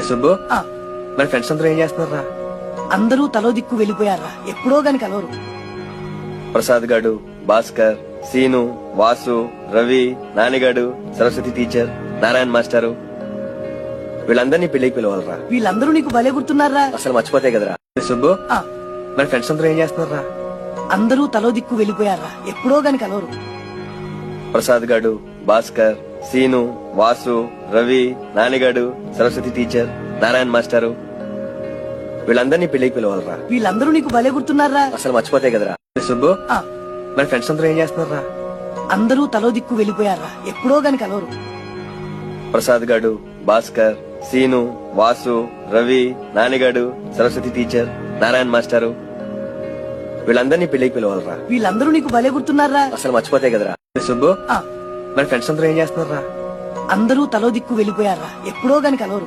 సుబ్బు ఆ, మరి ఫ్రెండ్స్ అందరూ ఏం చేస్తున్నారా? అందరూ తలో దిక్కు వెళ్ళిపోయారా? ఎప్పుడో గాని కలవరు. ప్రసాద్ గాడు, భాస్కర్, సీను, వాసు, రవి, నానిగాడు, సరస్వతి టీచర్, నారాయణ మాస్టారు వీళ్ళందరినీ పెళ్లికి పిలవాలరా. వీళ్ళందరూ నీకు భలే గుర్తున్నారా? అసలు మర్చిపోతే కదరా. సుబ్బు ఆ, మరి ఫ్రెండ్స్ అందరూ ఏం చేస్తున్నారా? అందరూ తలో దిక్కు వెళ్ళిపోయారా? ఎప్పుడో గాని కలవరు. ప్రసాద్ గాడు, భాస్కర్, సీను, వాసు, రవి, నానిగాడు, సరస్వతి టీచర్, నారాయణ మాస్టారు వీళ్ళందరినీ పెళ్లికి పిలవాలరా. వీళ్ళందరూ నీకు భలే గుర్తున్నారా? అసలు మర్చిపోతే కదరా. సుబ్బు ఆ, మరి ఫ్రెండ్స్ అందరూ ఏం చేస్తున్నారా? అందరూ తలో దిక్కు వెళ్ళిపోయారా? ఎప్పుడో గాని కలవరు. ప్రసాద్ గాడు, భాస్కర్, సీను, వాసు, రవి, నానిగాడు, సరస్వతి టీచర్, నారాయణ మాస్టారు వీళ్ళందరినీ పెళ్లికి పిలవాలరా. వీళ్ళందరూ నీకు భలే గుర్తున్నారా? అసలు మర్చిపోతే కదరా. సుబ్బు ఆ, మరి ఫ్రెండ్స్ అందరూ ఏం చేస్తున్నారా? అందరూ తలో దిక్కు వెళ్ళిపోయారా? ఎప్పుడో గాని కలవరు.